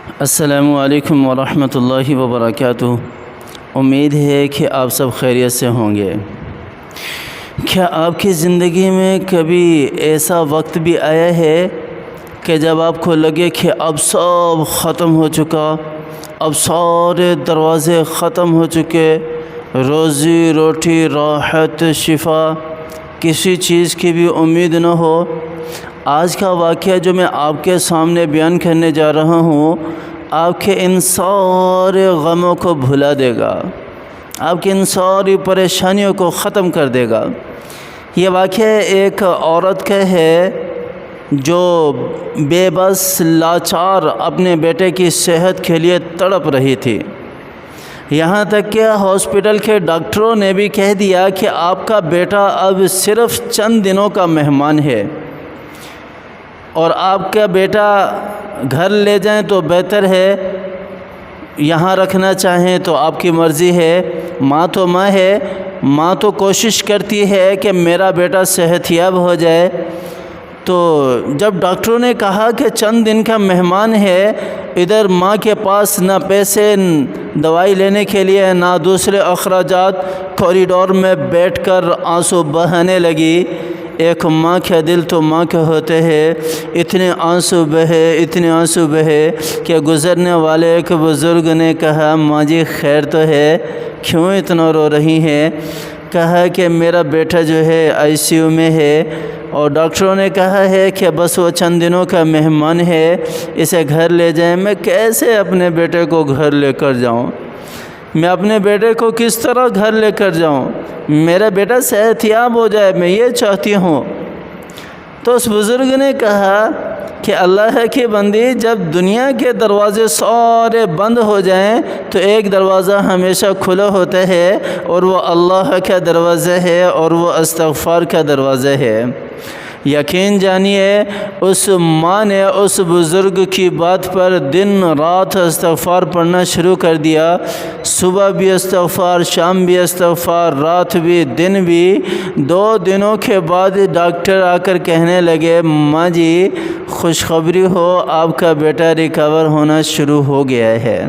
السلام علیکم ورحمۃ اللہ وبرکاتہ۔ امید ہے کہ آپ سب خیریت سے ہوں گے۔ کیا آپ کی زندگی میں کبھی ایسا وقت بھی آیا ہے کہ جب آپ کو لگے کہ اب سب ختم ہو چکا، اب سارے دروازے ختم ہو چکے، روزی روٹی، راحت، شفا، کسی چیز کی بھی امید نہ ہو؟ آج کا واقعہ جو میں آپ کے سامنے بیان کرنے جا رہا ہوں، آپ کے ان سارے غموں کو بھلا دے گا، آپ کی ان ساری پریشانیوں کو ختم کر دے گا۔ یہ واقعہ ایک عورت کا ہے جو بے بس، لاچار اپنے بیٹے کی صحت کے لیے تڑپ رہی تھی، یہاں تک کہ ہاسپٹل کے ڈاکٹروں نے بھی کہہ دیا کہ آپ کا بیٹا اب صرف چند دنوں کا مہمان ہے، اور آپ کا بیٹا گھر لے جائیں تو بہتر ہے، یہاں رکھنا چاہیں تو آپ کی مرضی ہے۔ ماں تو ماں ہے، ماں تو کوشش کرتی ہے کہ میرا بیٹا صحت یاب ہو جائے۔ تو جب ڈاکٹروں نے کہا کہ چند دن کا مہمان ہے، ادھر ماں کے پاس نہ پیسے دوائی لینے کے لیے، نہ دوسرے اخراجات، کوریڈور میں بیٹھ کر آنسو بہانے لگی۔ ایک ماں کا دل تو ماں کے ہوتے ہیں، اتنے آنسو بہے کہ گزرنے والے ایک بزرگ نے کہا، ماں جی خیر تو ہے، کیوں اتنا رو رہی ہیں؟ کہا کہ میرا بیٹا جو ہے ICU میں ہے، اور ڈاکٹروں نے کہا ہے کہ بس وہ چند دنوں کا مہمان ہے، اسے گھر لے جائیں۔ میں کیسے اپنے بیٹے کو گھر لے کر جاؤں؟ میں اپنے بیٹے کو کس طرح گھر لے کر جاؤں؟ میرا بیٹا صحت یاب ہو جائے، میں یہ چاہتی ہوں۔ تو اس بزرگ نے کہا کہ اللہ کی بندی، جب دنیا کے دروازے سارے بند ہو جائیں تو ایک دروازہ ہمیشہ کھلا ہوتا ہے، اور وہ اللہ کا دروازہ ہے، اور وہ استغفار کا دروازہ ہے۔ یقین جانیے، اس ماں نے اس بزرگ کی بات پر دن رات استغفار پڑھنا شروع کر دیا۔ صبح بھی استغفار، شام بھی استغفار، رات بھی، دن بھی۔ 2 دنوں کے بعد ڈاکٹر آ کر کہنے لگے، ماں جی خوشخبری ہو، آپ کا بیٹا ریکور ہونا شروع ہو گیا ہے،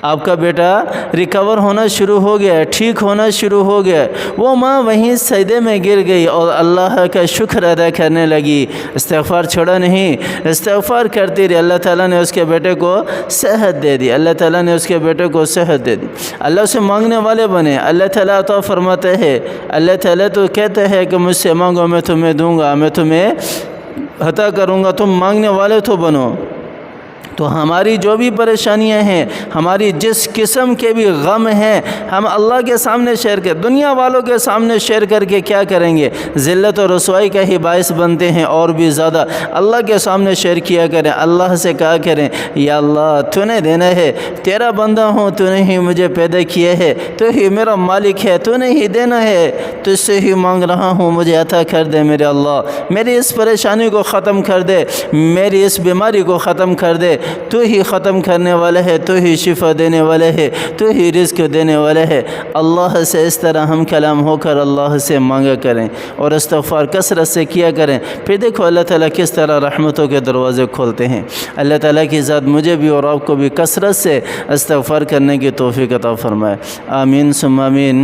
آپ کا بیٹا ریکور ہونا شروع ہو گیا ہے، ٹھیک ہونا شروع ہو گیا۔ وہ ماں وہیں سجدے میں گر گئی اور اللہ کا شکر ادا کرنے لگی، استغفار چھوڑا نہیں، استغفار کرتی رہی۔ اللہ تعالیٰ نے اس کے بیٹے کو صحت دے دی، اللہ تعالیٰ نے اس کے بیٹے کو صحت دے دی۔ اللہ سے مانگنے والے بنے، اللہ تعالیٰ عطا فرماتے ہیں۔ اللہ تعالیٰ تو کہتے ہیں کہ مجھ سے مانگو میں تمہیں دوں گا، میں تمہیں عطا کروں گا، تم مانگنے والے تو بنو۔ تو ہماری جو بھی پریشانیاں ہیں، ہماری جس قسم کے بھی غم ہیں، ہم اللہ کے سامنے شیئر کریں۔ دنیا والوں کے سامنے شیئر کر کے کیا کریں گے؟ ذلت و رسوائی کا ہی باعث بنتے ہیں، اور بھی زیادہ اللہ کے سامنے شیئر کیا کریں۔ اللہ سے کہا کریں، یا اللہ تو نے دینا ہے، تیرا بندہ ہوں، تو نے ہی مجھے پیدا کیا ہے، تو ہی میرا مالک ہے، تو نے ہی دینا ہے، تجھ سے ہی مانگ رہا ہوں، مجھے عطا کر دے میرے اللہ، میری اس پریشانی کو ختم کر دے، میری اس بیماری کو ختم کر دے۔ تو ہی ختم کرنے والا ہے، تو ہی شفا دینے والا ہے، تو ہی رزق دینے والا ہے۔ اللہ سے اس طرح ہم کلام ہو کر اللہ سے مانگا کریں، اور استغفار کثرت سے کیا کریں۔ پھر دیکھو اللہ تعالیٰ کس طرح رحمتوں کے دروازے کھولتے ہیں۔ اللہ تعالیٰ کی ذات مجھے بھی اور آپ کو بھی کثرت سے استغفار کرنے کی توفیق عطا فرمائے۔ آمین ثم آمین۔